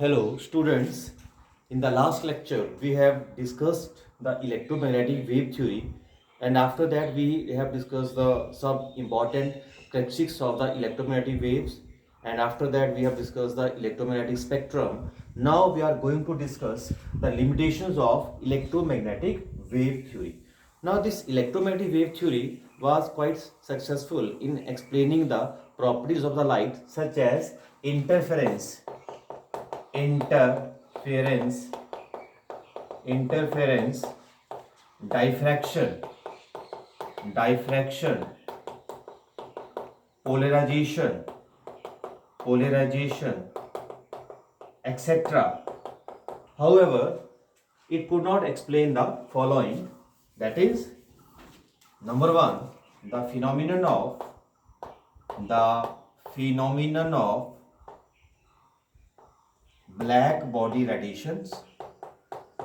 Hello, students. In the last lecture, we have discussed the electromagnetic wave theory, and after that, we have discussed some important characteristics of the electromagnetic waves, and after that, we have discussed the electromagnetic spectrum. Now, we are going to discuss the limitations of electromagnetic wave theory. Now, this electromagnetic wave theory was quite successful in explaining the properties of the light, such as interference interference, interference, diffraction, diffraction, polarization, polarization, etc. However, it could not explain the following. That is, number one, the phenomenon of black body radiations,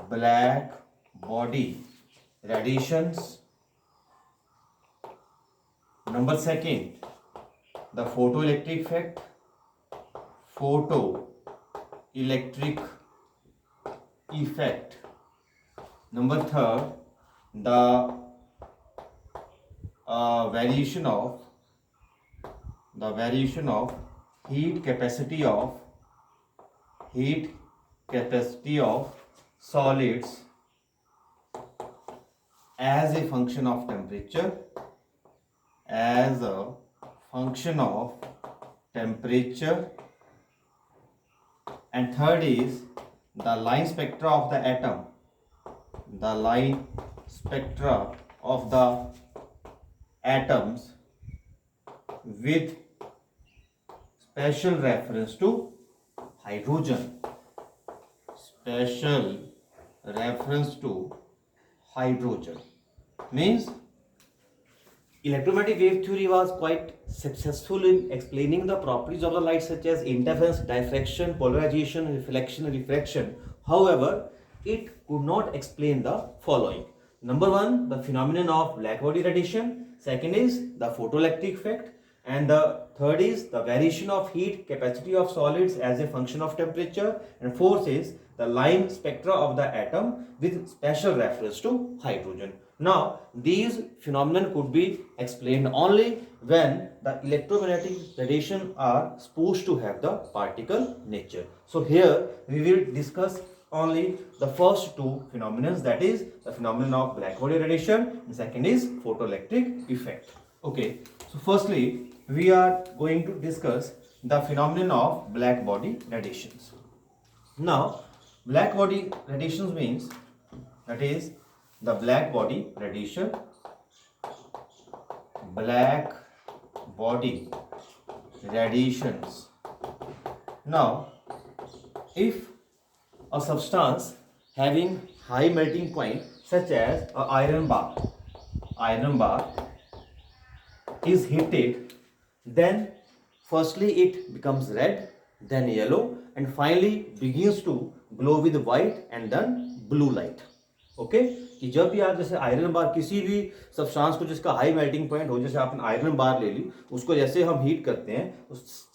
black body radiations. Number second, the photoelectric effect, photoelectric effect. Number third, the variation of heat capacity of solids as a function of temperature, as a function of temperature. And third is the line spectra of the atom, the line spectra of the atoms with special reference to hydrogen, special reference to hydrogen. Means electromagnetic wave theory was quite successful in explaining the properties of the light, such as interference, diffraction, polarization, reflection, and refraction. However, it could not explain the following. Number one, the phenomenon of black body radiation. Second is the photoelectric effect. And the third is the variation of heat capacity of solids as a function of temperature. And fourth is the line spectra of the atom with special reference to hydrogen. Now, these phenomena could be explained only when the electromagnetic radiation are supposed to have the particle nature. So here we will discuss only the first two phenomena, that is the phenomenon of black body radiation, and second is photoelectric effect. Okay, so firstly we are going to discuss the phenomenon of black body radiations. Now, black body radiations means, that is the black body radiation, black body radiations. Now, if a substance having high melting point, such as a iron bar is heated, then firstly it becomes red, then yellow, and finally begins to glow with white and then blue light. Okay कि जब भी आप जैसे iron bar किसी भी substance को जिसका high melting point हो, जैसे आपने आयरन बार ले ली, उसको जैसे हम हीट करते हैं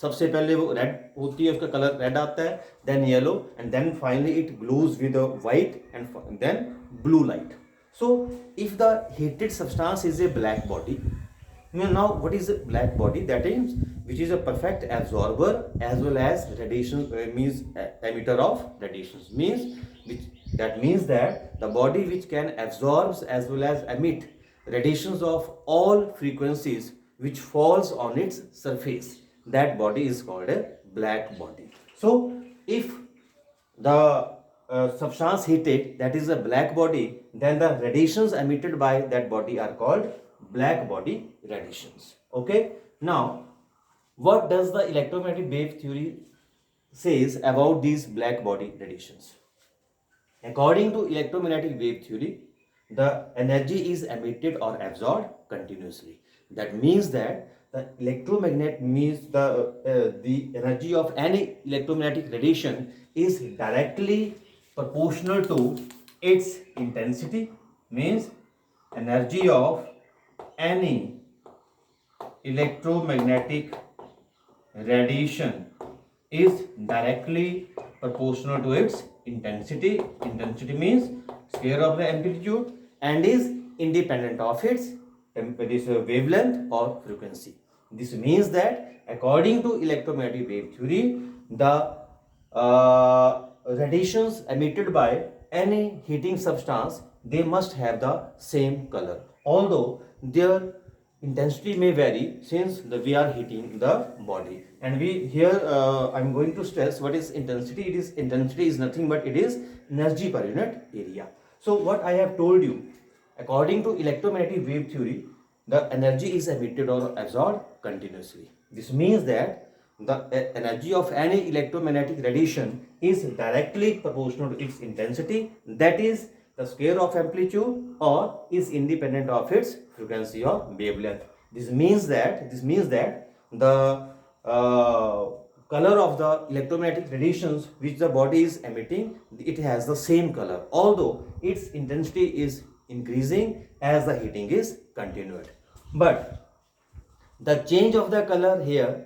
सबसे पहले वो रेड होती है, उसका कलर रेड आता है, then yellow, and then finally it glows with white and then blue light. So if the heated substance is a black body, now what is a black body? That is which is a perfect absorber as well as radiation, means emitter of radiations, means which, that means that the body which can absorb as well as emit radiations of all frequencies which falls on its surface, that body is called a black body. So if the substance heated, that is a black body, then the radiations emitted by that body are called black body radiations. Okay, now what does the electromagnetic wave theory says about these black body radiations? According to electromagnetic wave theory, the energy is emitted or absorbed continuously. That means that the electromagnet means the energy of any electromagnetic radiation is directly proportional to its intensity. Means energy of any electromagnetic radiation is directly proportional to its intensity. Intensity means square of the amplitude and is independent of its wavelength or frequency. This means that according to electromagnetic wave theory, the radiations emitted by any heating substance, they must have the same color, although their intensity may vary since we are heating the body. And we here I'm going to stress what is intensity. It is intensity is nothing but it is energy per unit area. So what I have told you, according to electromagnetic wave theory, the energy is emitted or absorbed continuously. This means that the energy of any electromagnetic radiation is directly proportional to its intensity, that is the square of amplitude, or is independent of its frequency or wavelength. This means that the color of the electromagnetic radiations which the body is emitting, it has the same color, although its intensity is increasing as the heating is continued. But the change of the color here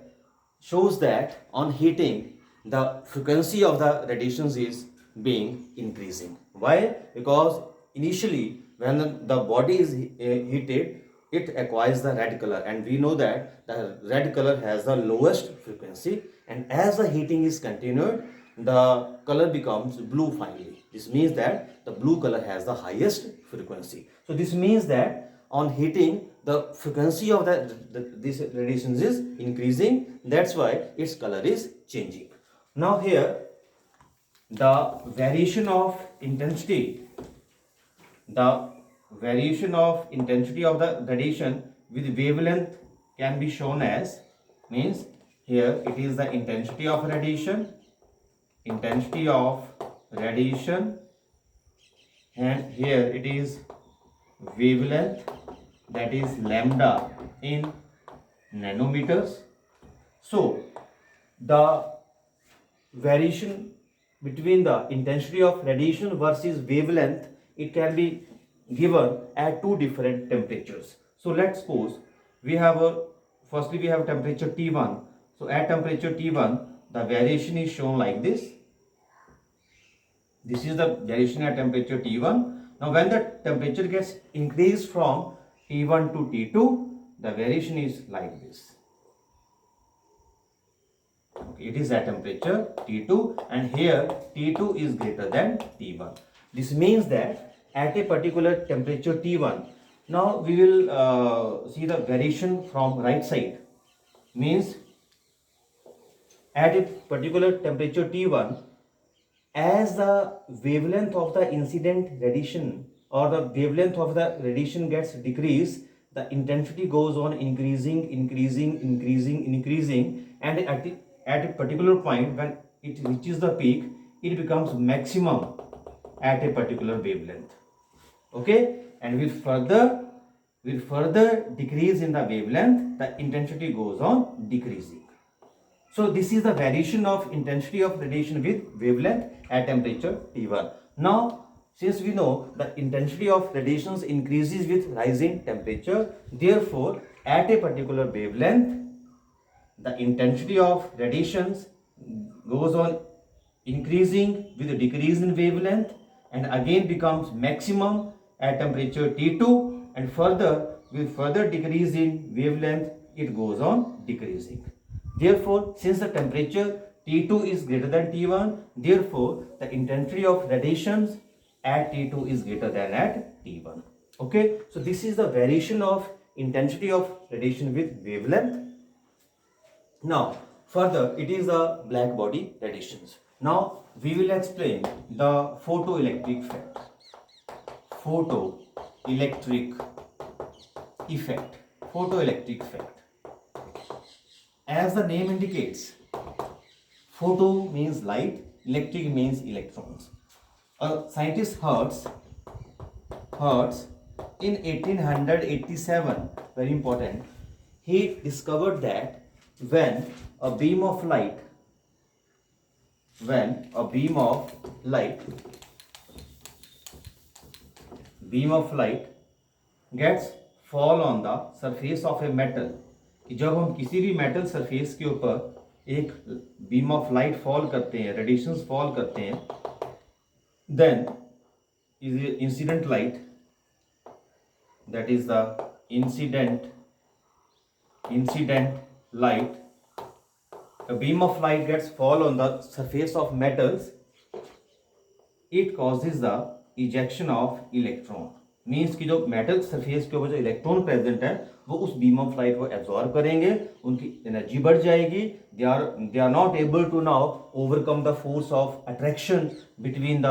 shows that on heating the frequency of the radiations is being increasing. Why? Because initially when the body is heated, it acquires the red color, and we know that the red color has the lowest frequency, and as the heating is continued, the color becomes blue finally. This means that the blue color has the highest frequency. So this means that on heating the frequency of this radiations is increasing, that's why its color is changing. Now here the variation of intensity of the radiation with wavelength can be shown as, means here it is the intensity of radiation, and here it is wavelength, that is lambda in nanometers. So the variation between the intensity of radiation versus wavelength, it can be given at two different temperatures. So let's suppose we have firstly we have temperature T1. So at temperature T1 the variation is shown like this. This is the variation at temperature T1. Now when the temperature gets increased from T1 to T2, the variation is like this. Okay, it is at temperature T2, and here T2 is greater than T1. This means that at a particular temperature T1, now we will see the variation from right side. Means at a particular temperature T1, as the wavelength of the incident radiation or the wavelength of the radiation gets decreased, the intensity goes on increasing, and at a particular point when it reaches the peak, it becomes maximum at a particular wavelength. Okay, and with further decrease in the wavelength, the intensity goes on decreasing. So this is the variation of intensity of radiation with wavelength at temperature T1. Now, since we know the intensity of radiations increases with rising temperature, therefore at a particular wavelength, the intensity of radiations goes on increasing with a decrease in wavelength, and again becomes maximum at temperature T2, and further with further decrease in wavelength, it goes on decreasing. Therefore, since the temperature T2 is greater than T1, therefore the intensity of radiations at T2 is greater than at T1. Okay, so this is the variation of intensity of radiation with wavelength. Now, further, it is the black body radiations. Now, we will explain the photoelectric effect. Photoelectric effect. As the name indicates, photo means light, electric means electrons. Scientist Hertz in 1887, very important, he discovered that when a beam of light gets fall on the surface of a metal, कि जब हम किसी भी metal surface के ऊपर एक beam of light fall करते हैं, रेडिएशंस फॉल करते हैं, then is incident light, that is the incident light. A beam of light gets fall on the surface of metals, it causes the ejection of electron. Means कि जो metal surface के ऊपर जो electron present है वो उस beam of light को absorb करेंगे, उनकी एनर्जी बढ़ जाएगी, they are not able to now overcome the force of attraction between the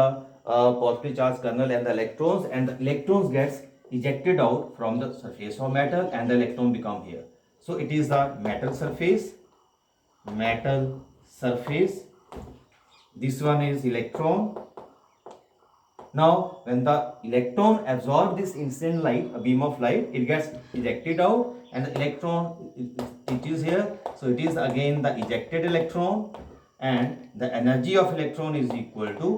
positive charge kernel and the electrons gets ejected out from the surface of metal and the electron become here. So it is the metal surface. This one is electron. Now when the electron absorb this incident light, a beam of light, it gets ejected out, and the electron, it is here, so it is again the ejected electron, and the energy of electron is equal to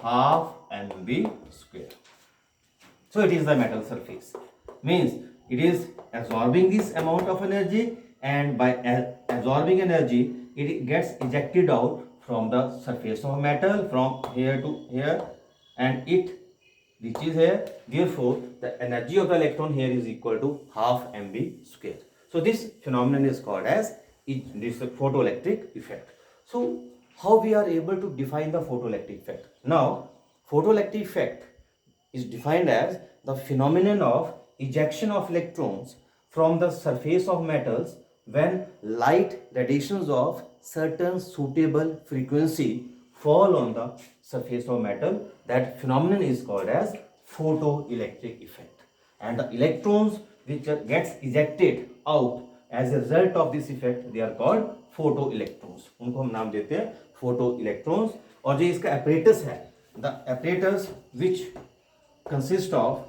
half mv square. So it is the metal surface, means it is absorbing this amount of energy, and by absorbing energy it gets ejected out from the surface of metal from here to here, and it reaches here. Therefore the energy of the electron here is equal to half mv square. So this phenomenon is called as this photoelectric effect. So how we are able to define the photoelectric effect? Now photoelectric effect is defined as the phenomenon of ejection of electrons from the surface of metals when light radiations of certain suitable frequency fall on the surface of metal. That phenomenon is called as photoelectric effect, and the electrons which gets ejected out as a result of this effect, they are called photo electrons. उनको हम नाम देते हैं photo electrons. और जो इसका apparatus है, the apparatus which consist of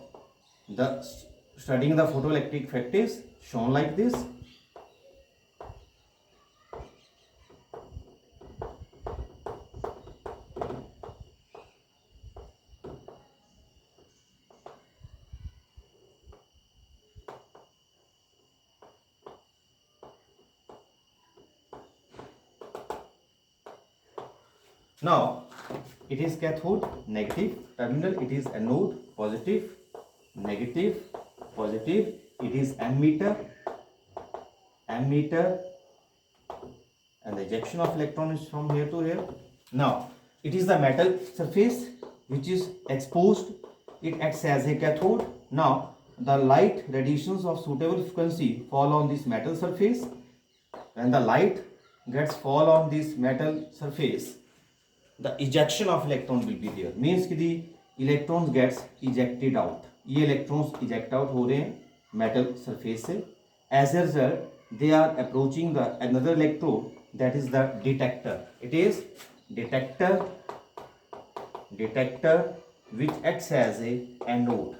the studying the photo electric effect is shown like this. Now it is cathode, negative terminal, it is anode, positive, negative, positive, it is ammeter, and the ejection of electron is from here to here. Now it is the metal surface which is exposed, it acts as a cathode. Now the light radiations of suitable frequency fall on this metal surface. When the light gets fall on this metal surface, the ejection of electron will be there. Means कि the electrons gets ejected out. ये electrons eject out हो रहे हैं metal surface से. As a result, they are approaching the another electrode, that is the detector. It is detector which acts as a anode.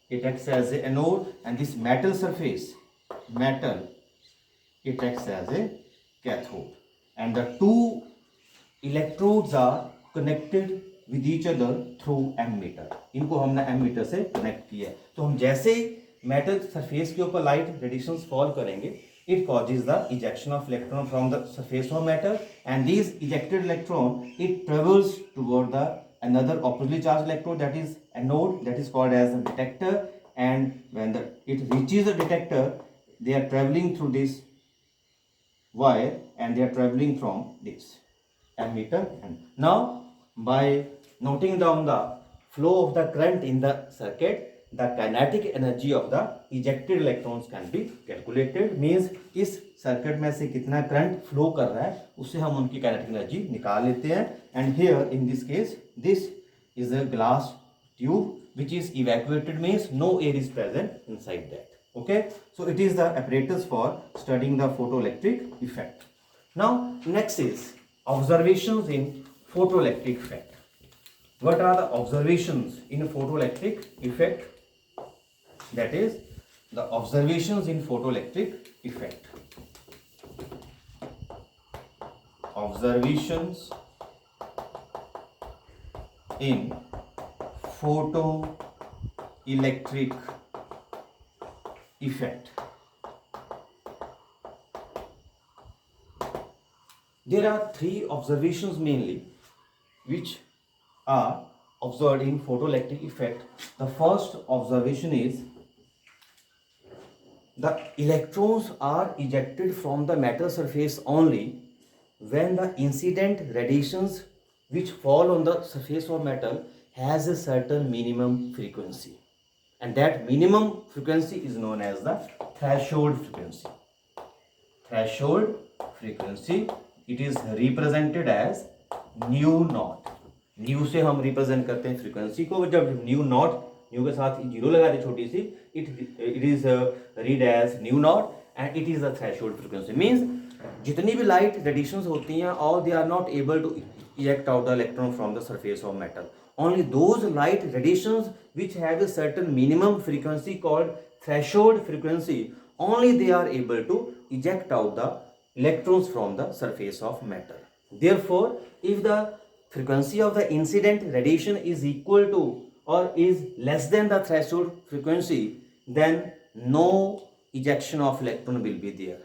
It acts as a anode, and this metal surface, it acts as a cathode, and the two electrodes are connected with each other through ammeter. इनको हमने ammeter से connect किया. तो हम जैसे ही metal surface के ऊपर light radiations fall करेंगे, it causes the ejection of electron from the surface of metal, and these ejected electron, it travels toward the another oppositely charged electrode, that is anode, that is called as a detector, and when it reaches the detector, they are traveling through this wire, and they are traveling from this ammeter. And now by noting down the flow of the current in the circuit, the kinetic energy of the ejected electrons can be calculated. Means इस circuit में से कितना current flow कर रहा है उससे हम उनकी काइनेटिक एनर्जी निकाल लेते हैं. And here in this case this is a glass tube which is evacuated, means no air is present inside that. Okay, so it is the apparatus for studying the photoelectric effect. Now next is observations in photoelectric effect. What are the observations in photoelectric effect? That is the observations in photoelectric effect. Observations in photoelectric effect. There are three observations mainly which are observed in photoelectric effect. The first observation is the electrons are ejected from the metal surface only when the incident radiations which fall on the surface of metal has a certain minimum frequency, and that minimum frequency is known as the threshold frequency. Threshold frequency, it is represented as new not. New से हम represent करते हैं frequency को. जब new not, new के साथ zero लगा दे छोटी सी, it is read as nu naught and it is the threshold frequency. Means जितनी भी लाइट रेडिएशंस होती हैं, all they are not able to eject out the electron from the surface of metal. Only those light radiations which have a certain minimum frequency called threshold frequency, only they are able to eject out the electrons from the surface of metal. Therefore, if the frequency of the incident radiation is equal to or is less than the threshold frequency, then no ejection of electron will be there.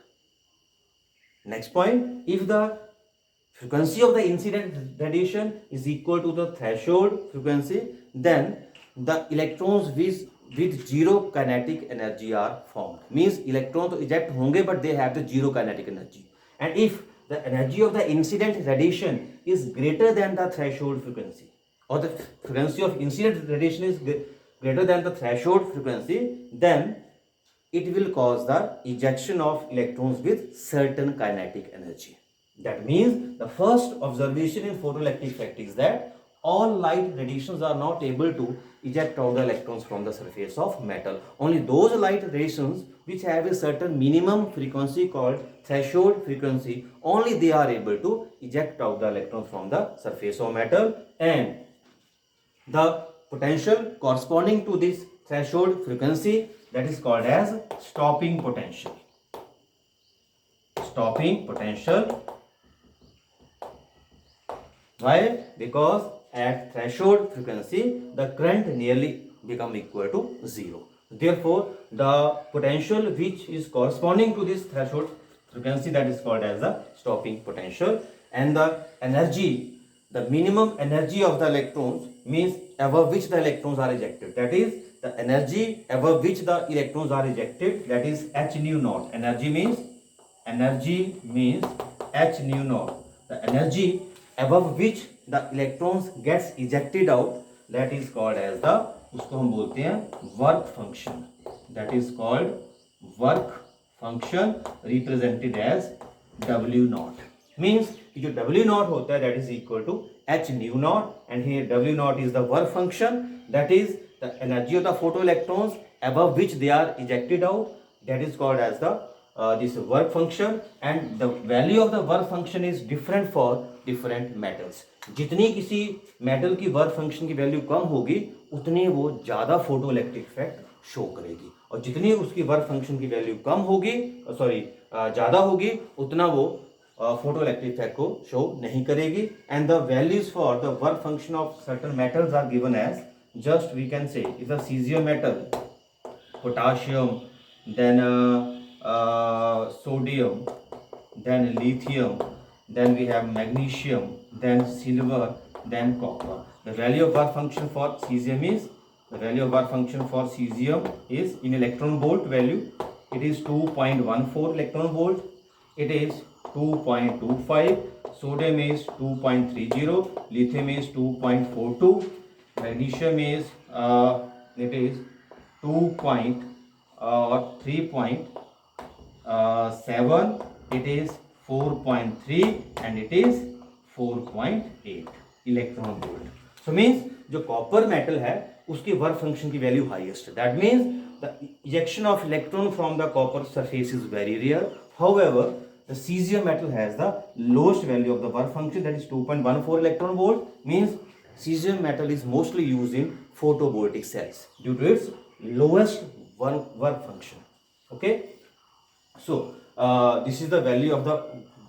Next point, if the frequency of the incident radiation is equal to the threshold frequency, then the electrons with zero kinetic energy are formed. Means electrons to eject honge but they have the zero kinetic energy. And if the energy of the incident radiation is greater than the threshold frequency, or the frequency of incident radiation is greater than the threshold frequency, then it will cause the ejection of electrons with certain kinetic energy. That means the first observation in photoelectric effect is that all light radiations are not able to eject out the electrons from the surface of metal. Only those light radiations which have a certain minimum frequency called threshold frequency, only they are able to eject out the electrons from the surface of metal, and the potential corresponding to this threshold frequency, that is called as stopping potential. Stopping potential. Why? Because at threshold frequency the current nearly become equal to zero. Therefore, the potential which is corresponding to this threshold frequency, that is called as the stopping potential. And the energy, the minimum energy of the electrons, means above which the electrons are ejected. That is the energy above which the electrons are ejected. That is h nu naught. Energy means h nu naught. The energy above which the electrons gets ejected out, that is called as the, उसको हम बोलते हैं work function. That is called work function, represented as W naught. Means कि जो W naught होता है, that is equal to h nu naught, and here W naught is the work function, that is the energy of the photoelectrons above which they are ejected out, that is called as the this work function. And the value of the work function is different for different metals. जितनी किसी metal की work function की value कम होगी, उतनी वो ज़्यादा photo electric effect show करेगी, और जितनी उसकी वर्क फंक्शन की वैल्यू कम होगी, ज़्यादा होगी, उतना वो फोटो इलेक्ट्रिक इफेक्ट को शो नहीं करेगी. And the values for the work function of certain metals are given as, just we can say is the caesium metal, potassium, then sodium, then lithium, then we have magnesium, then silver, then copper. The value of work function for cesium is, in electron volt value, it is 2.14 electron volt, it is 2.25, sodium is 2.30, lithium is 2.42, magnesium is it is 3.7, it is 4.3, and it is 4.8 electron volt. So means जो copper metal है उसकी work function की value highest है. That means the ejection of electron from the copper surface is very rare. However the caesium metal has the lowest value of the work function, that is 2.14 electron volt. Means caesium metal is mostly used in photovoltaic cells due to its lowest work function. Okay, so this is the value of the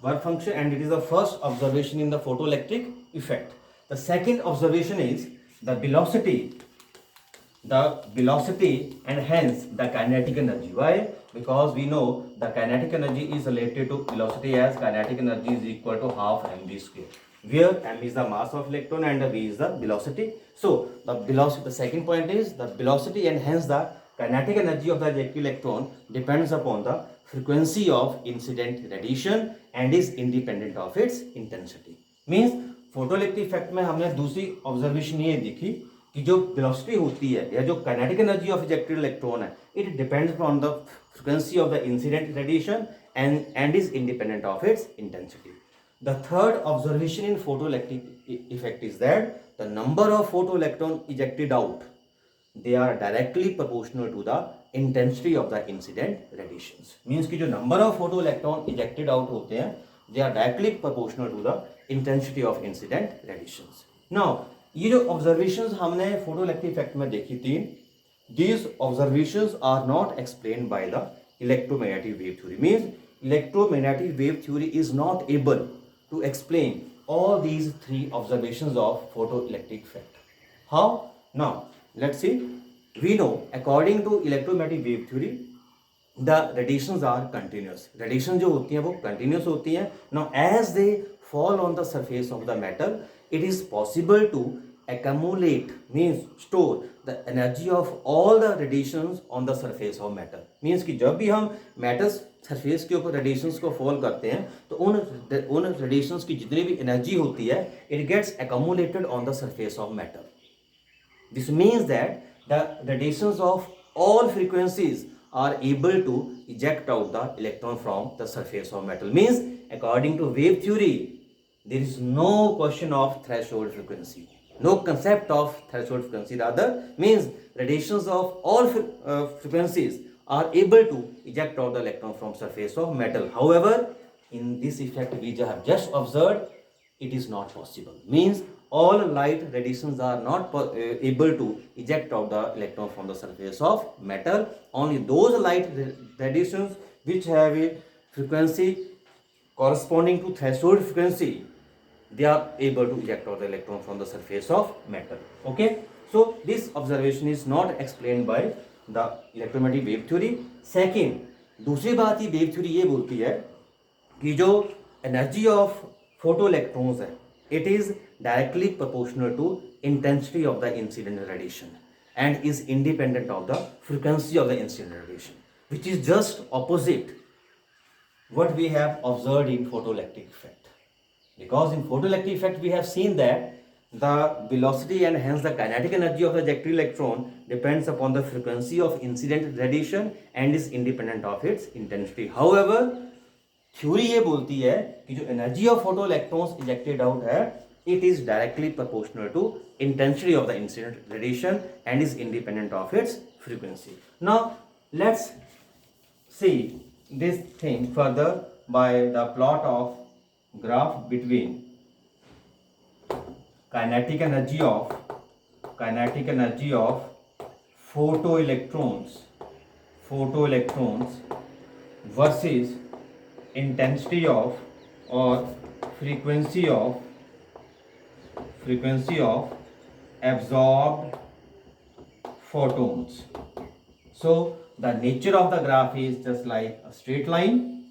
work function, and it is the first observation in the photoelectric effect. The second observation is the velocity the velocity and hence the kinetic energy. Why? Because we know the kinetic energy is related to velocity, as kinetic energy is equal to half mv square, where m is the mass of electron and v is the velocity. So the velocity, the second point is the velocity and hence the kinetic energy of the ejected electron depends upon the frequency of incident radiation and is independent of its intensity. Means photoelectric effect में हमने दूसरी observation ये देखी कि जो velocity होती है या जो kinetic energy of ejected electron है, it depends on the frequency of the incident radiation and is independent of its intensity. The third observation in photoelectric effect is that the number of photoelectron ejected out, they are directly proportional to the intensity of the incident radiations. Means कि जो number of photoelectron ejected out होते हैं, they are directly proportional to the intensity of incident radiations. Now ये जो observations हमने photoelectric effect में देखी थी, these observations are not explained by the electromagnetic wave theory. Means electromagnetic wave theory is not able to explain all these three observations of photoelectric effect. How? Now let's see. We know according to electromagnetic wave theory the radiations are continuous. Radiation जो होती हैं वो continuous होती हैं. Now as they fall on the surface of the metal, it is possible to accumulate, means store the energy of all the radiations on the surface of metal. Means कि जब भी हम metals सरफेस के ऊपर radiations को fall करते हैं तो उन रेडिएशंस की जितनी भी एनर्जी होती है, it gets accumulated on the surface of metal. This means that the radiations of all frequencies are able to eject out the electron from the surface of metal. Means according to wave theory there is no question of threshold frequency, no concept of threshold frequency. Rather means radiations of all frequencies are able to eject out the electron from surface of metal. However, in this effect we have just observed, it is not possible. Means all light radiations are not able to eject out the electron from the surface of metal. Only those light radiations which have a frequency corresponding to threshold frequency, they are able to eject out the electron from the surface of metal. Okay, so this observation is not explained by the electromagnetic wave theory. Second, दूसरी बात ये wave theory ये बोलती है कि जो energy of photo electrons है, it is directly proportional to intensity of the incident radiation and is independent of the frequency of the incident radiation, which is just opposite what we have observed in photoelectric effect. Because in photoelectric effect we have seen that the velocity and hence the kinetic energy of the ejected electron depends upon the frequency of incident radiation and is independent of its intensity. However, theory ये बोलती है कि जो energy of photo electrons ejected out है, it is directly proportional to intensity of the incident radiation and is independent of its frequency. Now let's see this thing further by the plot of graph between kinetic energy of photoelectrons versus intensity of or frequency of absorbed photons. So the nature of the graph is just like a straight line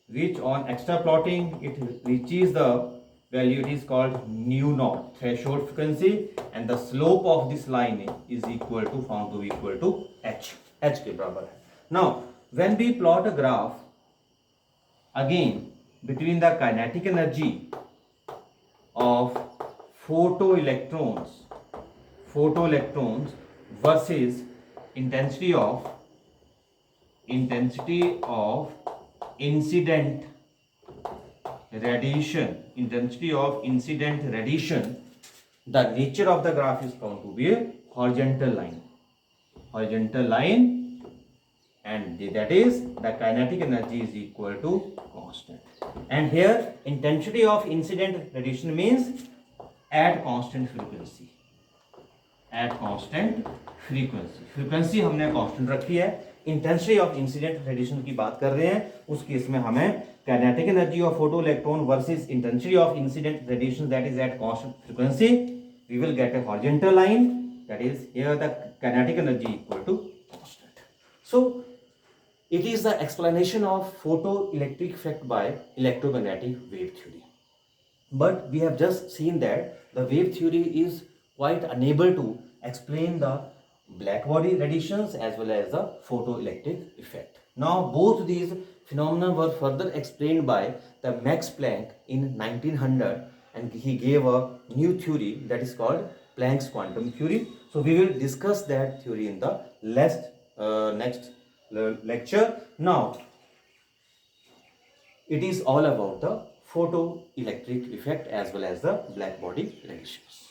which on extra plotting it reaches the value, it is called nu naught threshold frequency, and the slope of this line is found to be equal to h के बराबर है. Now when we plot a graph again between the kinetic energy of photoelectrons versus intensity of incident radiation, the nature of the graph is found to be a horizontal line, and that is the kinetic energy is equal to constant. And here intensity of incident radiation means at constant frequency. Frequency हमने constant रखी है. Intensity of incident radiation की बात कर रहे हैं, उस case में हमें kinetic energy of photo electron versus intensity of incident radiation that is at constant frequency, we will get a horizontal line that is here the kinetic energy equal to constant. So it is the explanation of photoelectric effect by electromagnetic wave theory. But we have just seen that the wave theory is quite unable to explain the black body radiations as well as the photoelectric effect. Now both these phenomena were further explained by the Max Planck in 1900, and he gave a new theory that is called Planck's quantum theory. So we will discuss that theory in the next lecture. Now it is all about the photoelectric effect as well as the black body radiations.